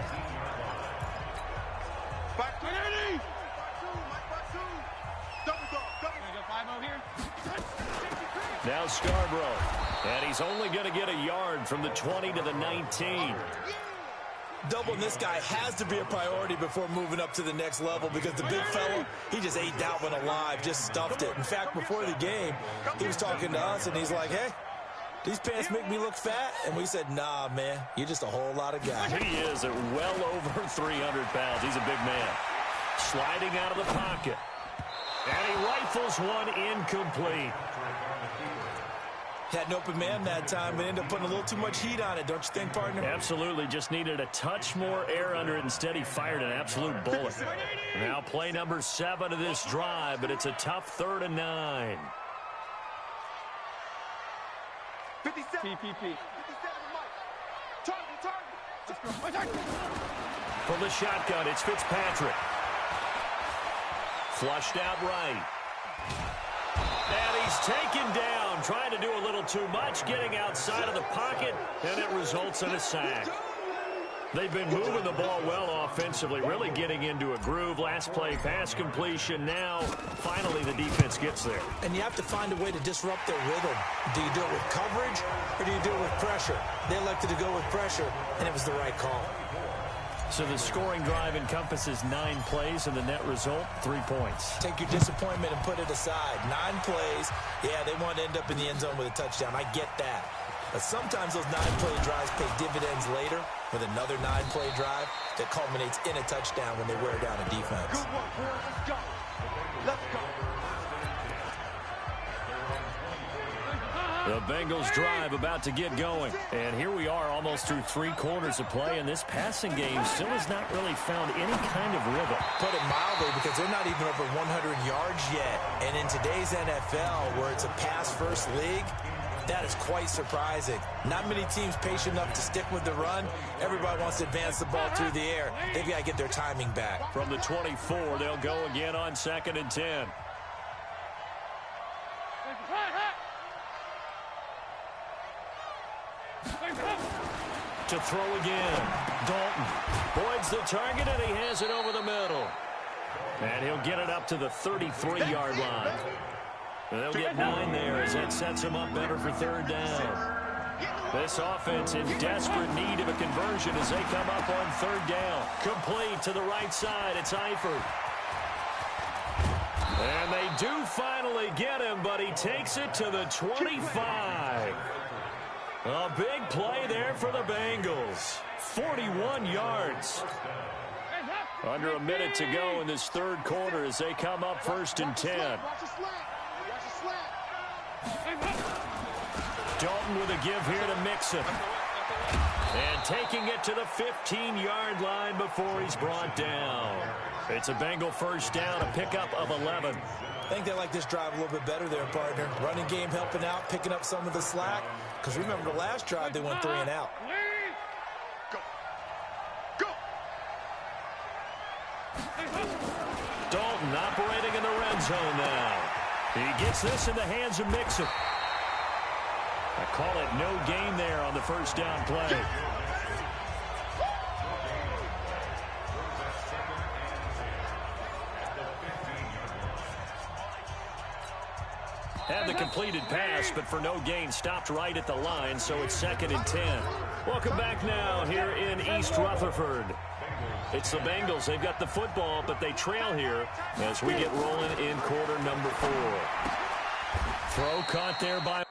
Back to 80. Double here. Now Scarborough. And he's only going to get a yard from the 20 to the 19. Doubling this guy has to be a priority before moving up to the next level because the big fella, he just ate that one alive, just stuffed it. In fact, before the game, he was talking to us, and he's like, hey, these pants make me look fat. And we said, nah, man, you're just a whole lot of guy. He is at well over 300 pounds. He's a big man. Sliding out of the pocket. And he rifles one incomplete. Had an open man that time, but ended up putting a little too much heat on it, don't you think, partner? Absolutely. Just needed a touch more air under it. Instead, he fired an absolute bullet. Now play number 7 of this drive, but it's a tough 3rd and 9. 57. PPP. Target. From the shotgun, it's Fitzpatrick. Flushed out right. And he's taken down, trying to do a little too much, getting outside of the pocket, and it results in a sack. They've been moving the ball well offensively, really getting into a groove. Last play, pass completion. Now, finally, the defense gets there. And you have to find a way to disrupt their rhythm. Do you do it with coverage, or do you do it with pressure? They elected to go with pressure, and it was the right call. So the scoring drive encompasses 9 plays, and the net result, 3 points. Take your disappointment and put it aside. 9 plays. Yeah, they want to end up in the end zone with a touchdown. I get that. But sometimes those 9-play drives pay dividends later with another 9-play drive that culminates in a touchdown when they wear down a defense. Good work, boys. Let's go. Let's go. The Bengals drive about to get going. And here we are almost through 3 quarters of play, and this passing game still has not really found any kind of rhythm. Put it mildly, because they're not even over 100 yards yet. And in today's NFL, where it's a pass-first league, that is quite surprising. Not many teams patient enough to stick with the run. Everybody wants to advance the ball through the air. They've got to get their timing back. From the 24, they'll go again on 2nd and 10. To throw again. Dalton voids the target, and he has it over the middle. And he'll get it up to the 33-yard line. They'll get 9 there as that sets him up better for 3rd down. This offense in desperate need of a conversion as they come up on 3rd down. Complete to the right side. It's Eifert. And they do finally get him, but he takes it to the 25. A big play there for the Bengals. 41 yards. Under a minute to go in this 3rd quarter as they come up 1st and 10. Dalton with a give here to Mixon. And taking it to the 15-yard line before he's brought down. It's a Bengal first down, a pickup of 11. I think they like this drive a little bit better there, partner. Running game helping out, picking up some of the slack. Because remember, the last drive, they went 3 and out. Go. Go. Dalton operating in the red zone now. He gets this in the hands of Mixon. I call it no gain there on the first down play. Had the completed pass, but for no gain, stopped right at the line, so it's 2nd and 10. Welcome back now here in East Rutherford. It's the Bengals. They've got the football, but they trail here as we get rolling in quarter number 4. Throw caught there by...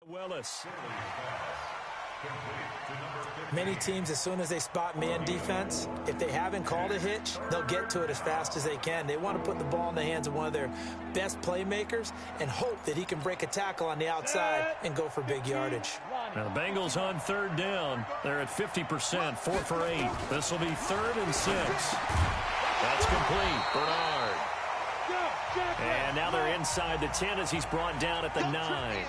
Willis. Many teams, as soon as they spot man defense, if they haven't called a hitch, they'll get to it as fast as they can. They want to put the ball in the hands of one of their best playmakers and hope that he can break a tackle on the outside and go for big yardage. Now the Bengals on third down. They're at 50%, 4 for 8. This will be 3rd and 6. That's complete. Bernard. And now they're inside the 10 as he's brought down at the 9.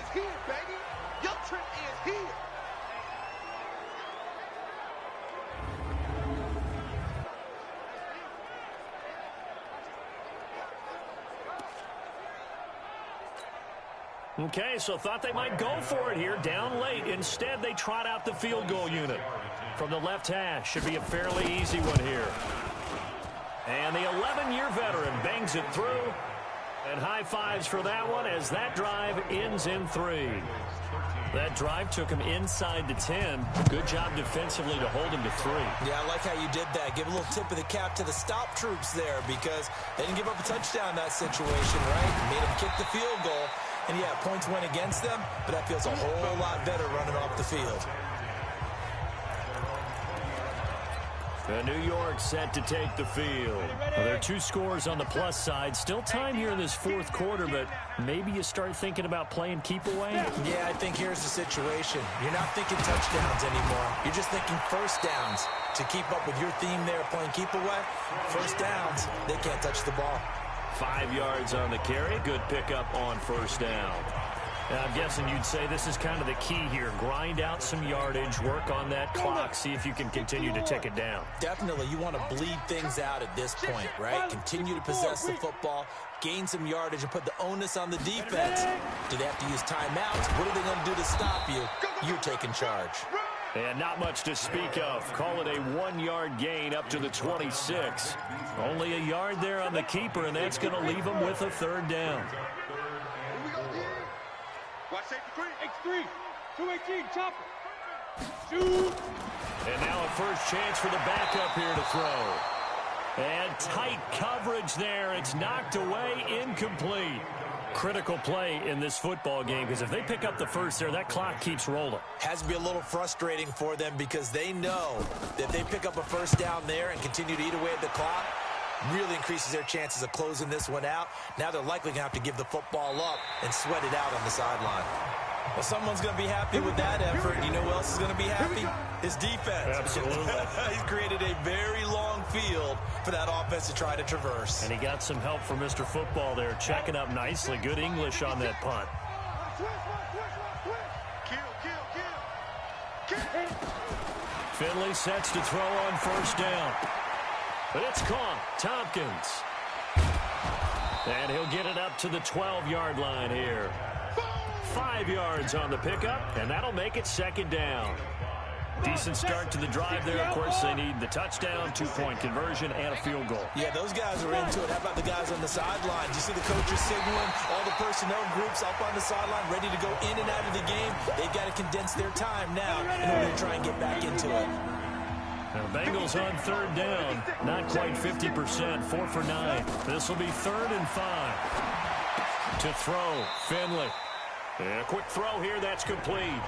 Okay, so thought they might go for it here, down late. Instead, they trot out the field goal unit. From the left hash, should be a fairly easy one here. And the 11-year veteran bangs it through. And high fives for that one as that drive ends in 3. That drive took him inside the 10. Good job defensively to hold him to 3. Yeah, I like how you did that. Give a little tip of the cap to the stop troops there because they didn't give up a touchdown in that situation, right? Made them kick the field goal. And, yeah, points went against them, but that feels a whole lot better running off the field. New York set to take the field. Well, there are 2 scores on the plus side. Still time here in this fourth quarter, but maybe you start thinking about playing keep away? Yeah, I think here's the situation. You're not thinking touchdowns anymore. You're just thinking first downs. To keep up with your theme there, playing keep away, first downs, they can't touch the ball. 5 yards on the carry. Good pickup on first down. Now, I'm guessing you'd say this is kind of the key here. Grind out some yardage, work on that clock, see if you can continue to tick it down. Definitely. You want to bleed things out at this point, right? Continue to possess the football, gain some yardage, and put the onus on the defense. Do they have to use timeouts? What are they going to do to stop you? You're taking charge. And not much to speak of. Call it a 1-yard gain up to the 26. Only a yard there on the keeper, and that's going to leave them with a third down. Watch safety 3. 218, chopper. Shoot. And now a first chance for the backup here to throw. And tight coverage there. It's knocked away, incomplete. Critical play in this football game, because if they pick up the first there, that clock keeps rolling. Has to be a little frustrating for them because they know that if they pick up a first down there and continue to eat away at the clock, really increases their chances of closing this one out. Now they're likely going to have to give the football up and sweat it out on the sideline. Well, someone's going to be happy with that effort. You know who else is going to be happy? His defense. Absolutely. He's created a very long field for that offense to try to traverse. And he got some help from Mr. Football there, checking up nicely. Good English on that punt. Finley sets to throw on first down. But it's caught. Tompkins. And he'll get it up to the 12-yard line here. 5 yards on the pickup, and that'll make it second down. Decent start to the drive there. Of course, they need the touchdown, 2-point conversion, and a field goal. Yeah, those guys are into it. How about the guys on the sideline? Do you see the coaches signaling, all the personnel groups up on the sideline, ready to go in and out of the game? They've got to condense their time now in order to try and get back into it. Now, Bengals on third down. Not quite 50%, 4 for 9. This will be 3rd and 5. To throw, Finley. And a quick throw here, that's complete.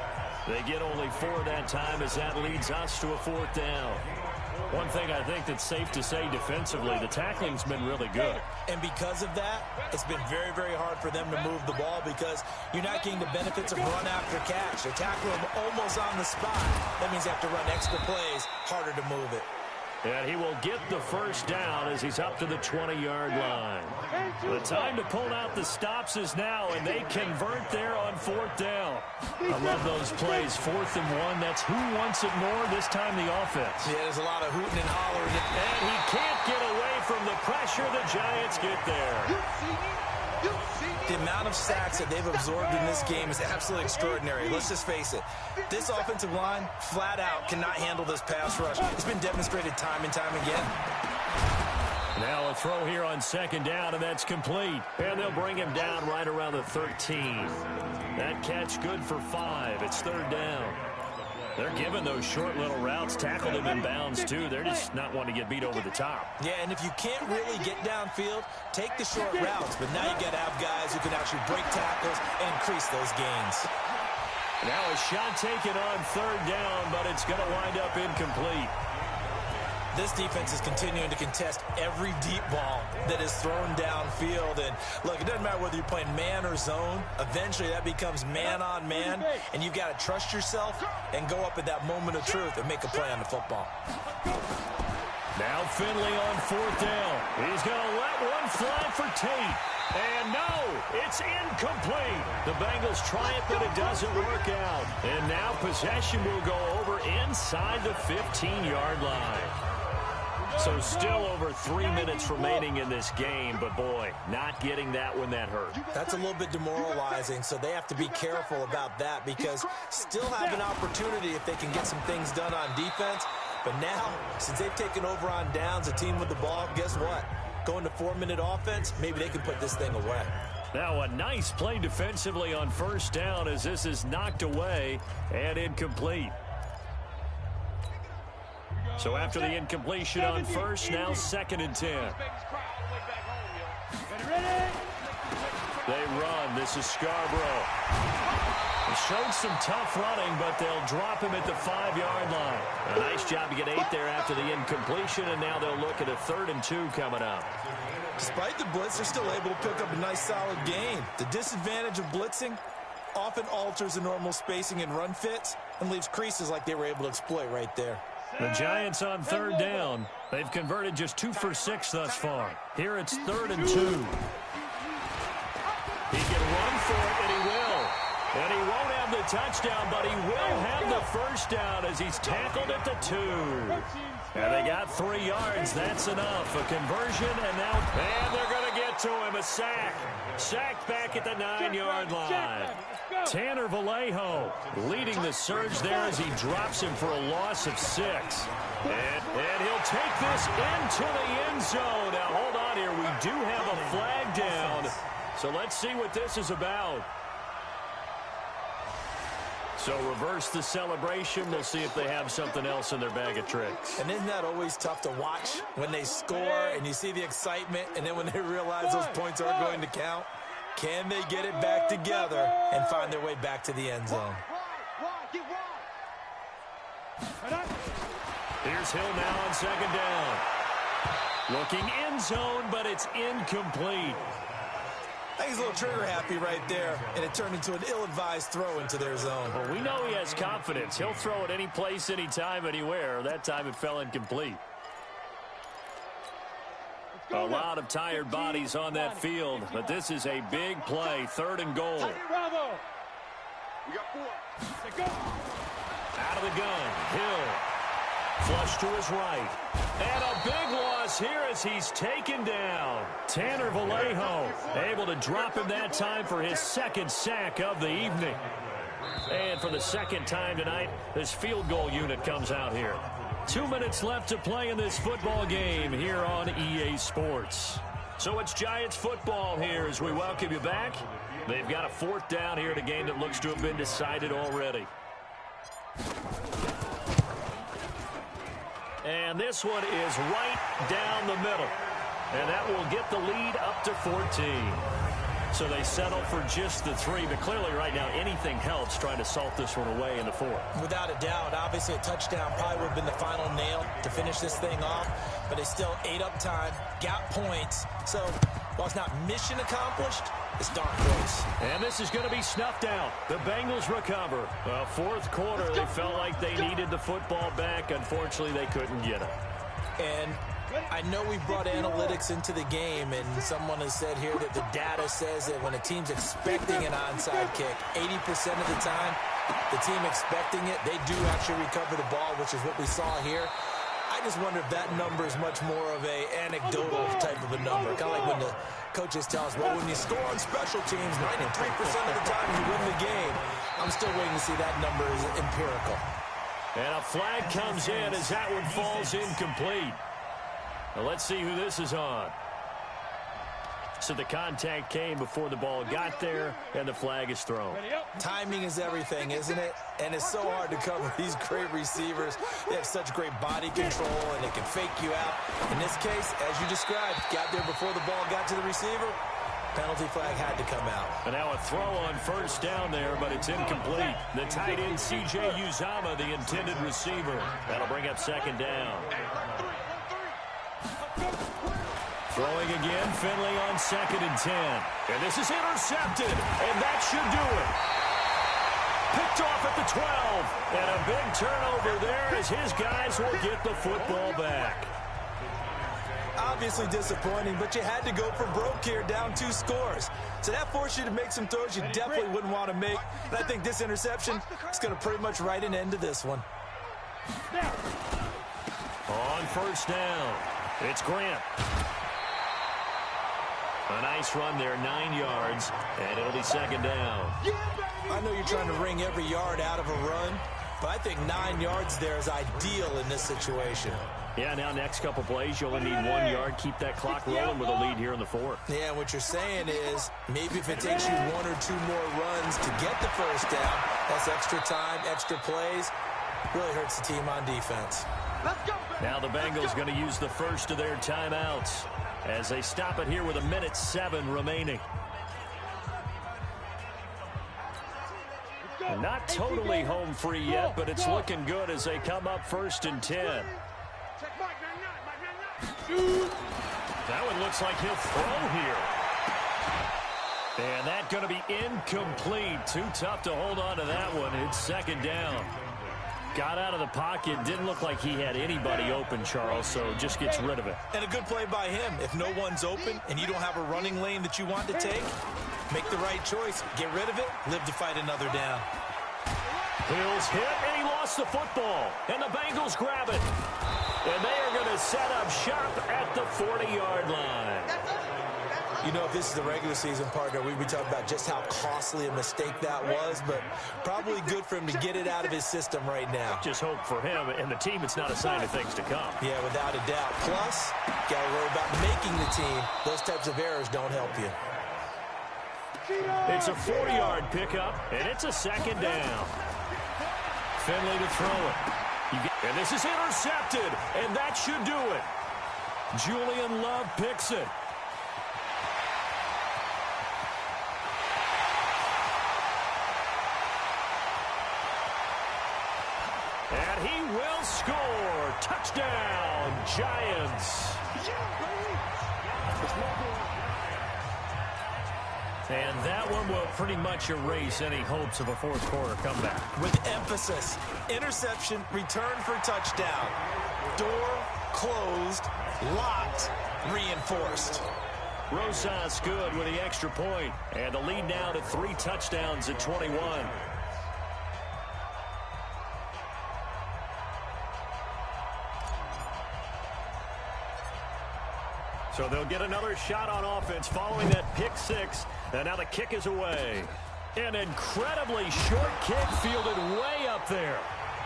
They get only 4 that time as that leads us to a 4th down. One thing I think that's safe to say defensively, the tackling's been really good. And because of that, it's been very, very hard for them to move the ball because you're not getting the benefits of run after catch. They tackle them almost on the spot. That means they have to run extra plays, harder to move it. And he will get the first down as he's up to the 20-yard line. The time to pull out the stops is now, and they convert there on 4th down. I love those plays. 4th and 1. That's who wants it more, this time the offense. Yeah, there's a lot of hooting and hollering. And he can't get away from the pressure. The Giants get there. The amount of sacks that they've absorbed in this game is absolutely extraordinary. Let's just face it. This offensive line, flat out, cannot handle this pass rush. It's been demonstrated time and time again. Now a throw here on second down, and that's complete. And they'll bring him down right around the 13. That catch good for 5. It's 3rd down. They're giving those short little routes, tackled him in bounds too. They're just not wanting to get beat over the top. Yeah, and if you can't really get downfield, take the short routes. But now you got to have guys who can actually break tackles and increase those gains. Now a shot taken on 3rd down, but it's going to wind up incomplete. This defense is continuing to contest every deep ball that is thrown downfield. And look, it doesn't matter whether you're playing man or zone. Eventually, that becomes man on man. And you've got to trust yourself and go up at that moment of truth and make a play on the football. Now Finley on 4th down. He's going to let one fly for Tate. And no, it's incomplete. The Bengals try it, but it doesn't work out. And now possession will go over inside the 15-yard line. So still over 3 minutes remaining in this game, but boy, not getting that when that hurt. That's a little bit demoralizing, so they have to be careful about that because still have an opportunity if they can get some things done on defense. But now, since they've taken over on downs, a team with the ball, guess what? Going to 4-minute offense, maybe they can put this thing away. Now a nice play defensively on first down as this is knocked away and incomplete. So after the incompletion on first, now 2nd and 10. They run. This is Scarborough. He showed some tough running, but they'll drop him at the 5-yard line. A nice job to get 8 there after the incompletion, and now they'll look at a 3rd and 2 coming up. Despite the blitz, they're still able to pick up a nice solid gain. The disadvantage of blitzing often alters the normal spacing and run fits and leaves creases like they were able to exploit right there. The Giants on 3rd down. They've converted just 2 for 6 thus far. Here it's 3rd and 2. He can run for it, and he will. And he won't have the touchdown, but he will have the first down as he's tackled at the 2. And they got 3 yards. That's enough. A conversion, and they're going to get to him. A sack. Sacked back at the 9-yard line. Tanner Vallejo leading the surge there as he drops him for a loss of 6. And he'll take this into the end zone. Now, hold on here. We do have a flag down. So let's see what this is about. So reverse the celebration. We'll see if they have something else in their bag of tricks. And isn't that always tough to watch when they score and you see the excitement, and then when they realize those points aren't going to count? Can they get it back together and find their way back to the end zone? Here's Hill now on 2nd down. Looking end zone, but it's incomplete. I think he's a little trigger happy right there, and it turned into an ill-advised throw into their zone. Well, we know he has confidence. He'll throw it any place, anytime, anywhere. That time it fell incomplete. A lot of tired bodies on that field, but this is a big play. 3rd and goal. We got 4. Out of the gun. Hill. Flush to his right. And a big loss here as he's taken down. Tanner Vallejo able to drop him that time for his 2nd sack of the evening. And for the 2nd time tonight, this field goal unit comes out here. 2 minutes left to play in this football game here on EA Sports. So it's Giants football here as we welcome you back. They've got a 4th down here in a game that looks to have been decided already. And this one is right down the middle. And that will get the lead up to 14. So they settle for just the 3. But clearly right now anything helps trying to salt this one away in the 4th. Without a doubt, obviously a touchdown probably would have been the final nail to finish this thing off. But they still ate up time, got points. So while it's not mission accomplished, it's darn close. And this is going to be snuffed out. The Bengals recover. 4th quarter, they felt like they needed the football back. Unfortunately, they couldn't get it. And I know we brought analytics into the game, and someone has said here that the data says that when a team's expecting an onside kick, 80% of the time, the team expecting it, they do actually recover the ball, which is what we saw here. I just wonder if that number is much more of a anecdotal type of a number. Kind of like when the coaches tell us, well, when you score on special teams, 93% of the time you win the game. I'm still waiting to see that number is empirical. And a flag comes in as that one falls incomplete. Now let's see who this is on. So the contact came before the ball got there, and the flag is thrown. Timing is everything, isn't it? And it's so hard to cover these great receivers. They have such great body control, and they can fake you out. In this case, as you described, got there before the ball got to the receiver. Penalty flag had to come out. And now a throw on 1st down there, but it's incomplete. The tight end, C.J. Uzama, the intended receiver. That'll bring up 2nd down. Throwing again, Finley on 2nd and 10. And this is intercepted, and that should do it. Picked off at the 12. And a big turnover there as his guys will get the football back. Obviously disappointing, but you had to go for broke here, down 2 scores. So that forced you to make some throws you definitely wouldn't want to make. And I think this interception is going to pretty much write an end to this one. On 1st down, it's Grant. A nice run there, 9 yards, and it'll be 2nd down. I know you're trying to wring every yard out of a run, but I think 9 yards there is ideal in this situation. Yeah, now next couple plays, you only need 1 yard. Keep that clock rolling with a lead here in the 4th. Yeah, what you're saying is maybe if it takes you 1 or 2 more runs to get the 1st down, that's extra time, extra plays, really hurts the team on defense. Now the Bengals going to use the first of their timeouts as they stop it here with 1:07 remaining. And not Not totally home free yet, but it's looking good as they come up 1st and 10. That one looks like he'll throw here. And that's going to be incomplete. Too tough to hold on to that one. It's 2nd down. Got out of the pocket. Didn't look like he had anybody open, Charles, so just gets rid of it. And a good play by him. If no one's open and you don't have a running lane that you want to take, make the right choice. Get rid of it. Live to fight another down. Hill's hit, and he lost the football. And the Bengals grab it. And they are going to set up shop at the 40-yard line. You know, if this is the regular season, partner, we'd be talking about just how costly a mistake that was, but probably good for him to get it out of his system right now. Just hope for him and the team it's not a sign of things to come. Yeah, without a doubt. Plus, got to worry about making the team. Those types of errors don't help you. It's a 40-yard pickup, and it's a 2nd down. Finley to throw it. And this is intercepted, and that should do it. Julian Love picks it. And he will score. Touchdown, Giants. And that one will pretty much erase any hopes of a 4th quarter comeback. With emphasis, interception, return for touchdown. Door closed, locked, reinforced. Rosas good with the extra point. And the lead now to 3 touchdowns at 21. So they'll get another shot on offense following that pick 6. And now the kick is away. An incredibly short kick fielded way up there.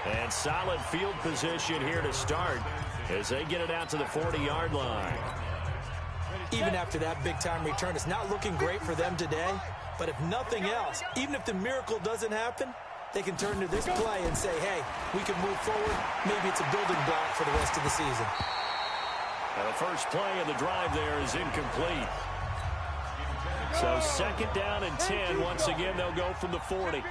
And solid field position here to start as they get it out to the 40-yard line. Even after that big-time return, it's not looking great for them today. But if nothing else, even if the miracle doesn't happen, they can turn to this play and say, hey, we can move forward. Maybe it's a building block for the rest of the season. And the first play of the drive there is incomplete. So 2nd down and 10. Once again, they'll go from the 40. On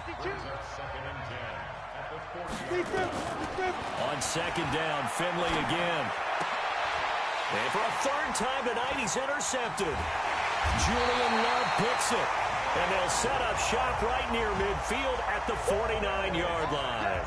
2nd down, Finley again. And for a 3rd time tonight, he's intercepted. Julian Love picks it. And they'll set up shop right near midfield at the 49-yard line.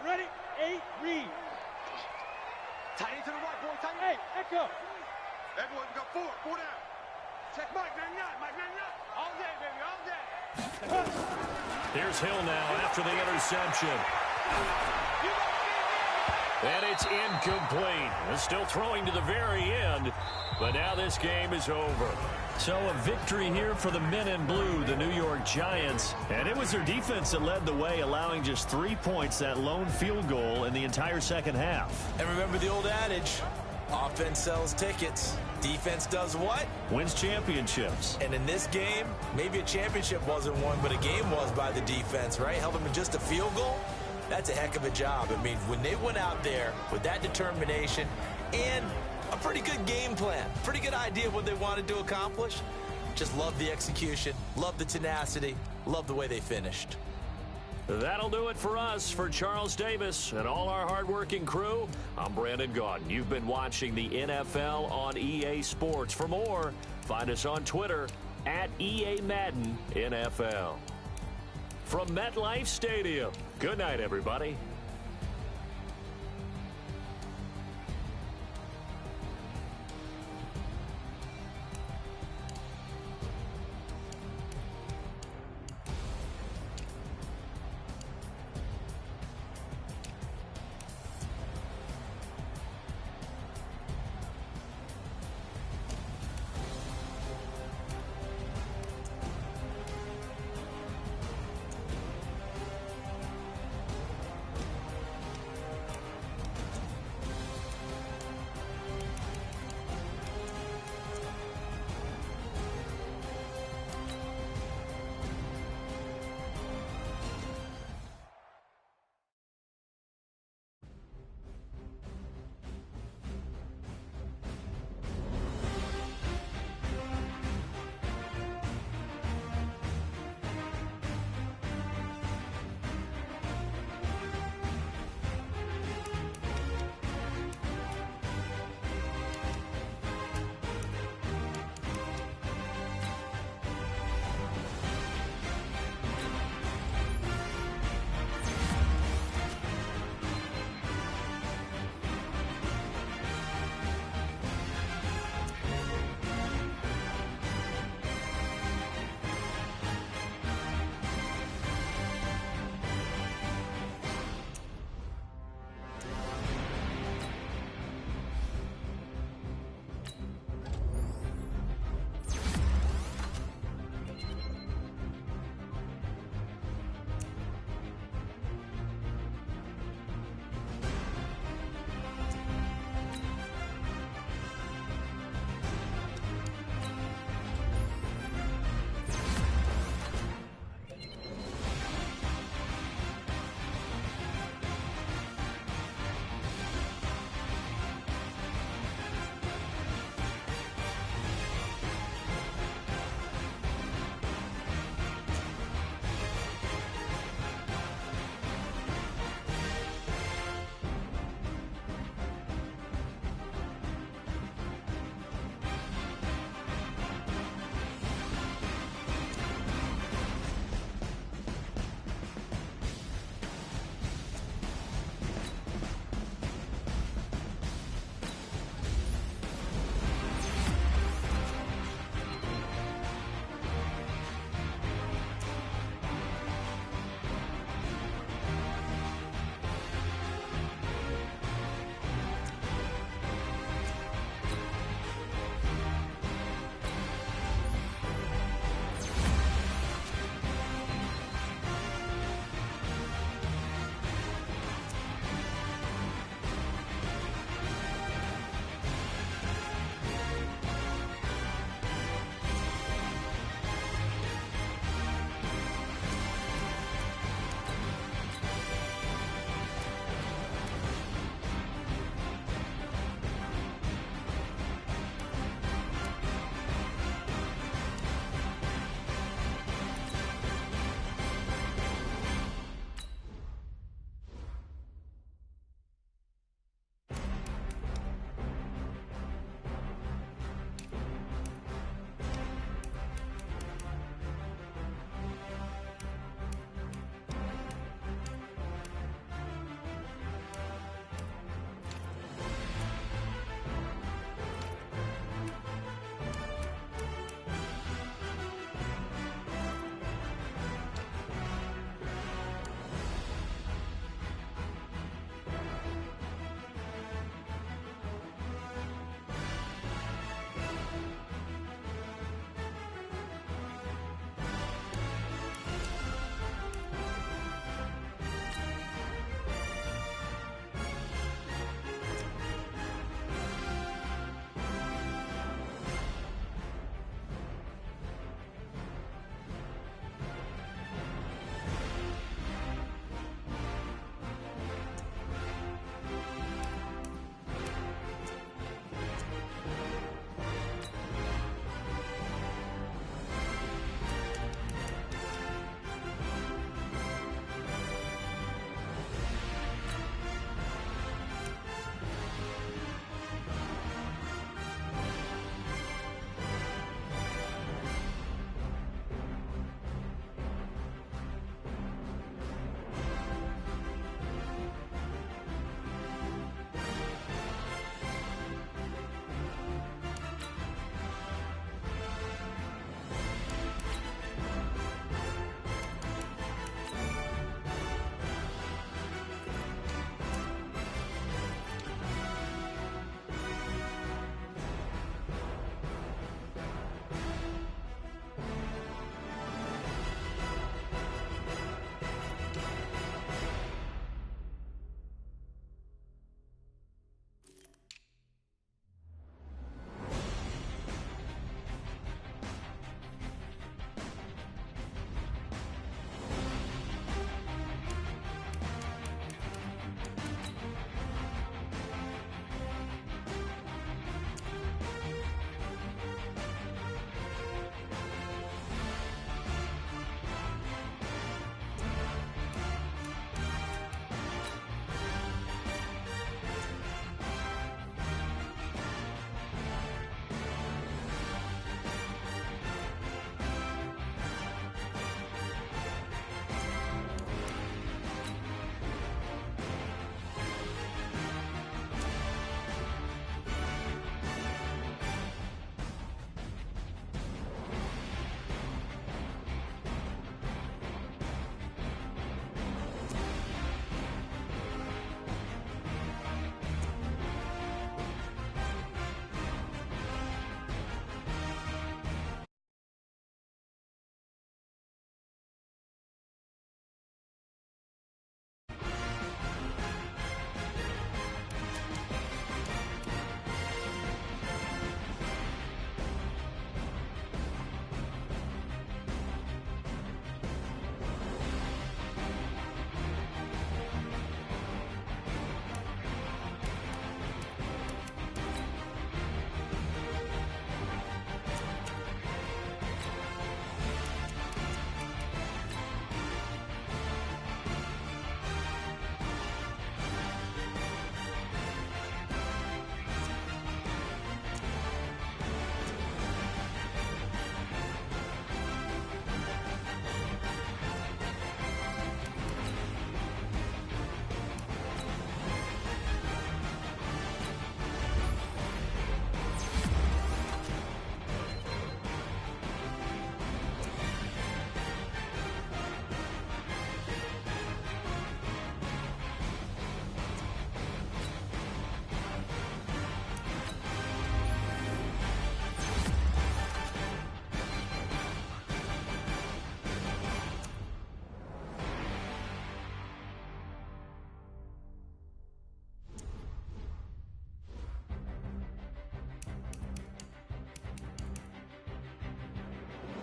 Ready? 8, read. Tight end to the right, boy. Tight end. Hey, echo. Everyone, we got 4 down. Check Mike, 99, Mike, 99. All day, baby, all day. Here's Hill now after the interception. And it's incomplete. They're still throwing to the very end, but now this game is over. So a victory here for the men in blue, the New York Giants. And it was their defense that led the way, allowing just 3 points, that lone field goal in the entire second half. And remember the old adage, offense sells tickets. Defense does what? Wins championships. And in this game, maybe a championship wasn't won, but a game was by the defense, right? Held them in just a field goal. That's a heck of a job. I mean, when they went out there with that determination and a pretty good game plan, pretty good idea of what they wanted to accomplish, just love the execution, love the tenacity, love the way they finished. That'll do it for us. For Charles Davis and all our hardworking crew, I'm Brandon Gaudin. You've been watching the NFL on EA Sports. For more, find us on Twitter at EA Madden NFL. From MetLife Stadium, good night, everybody.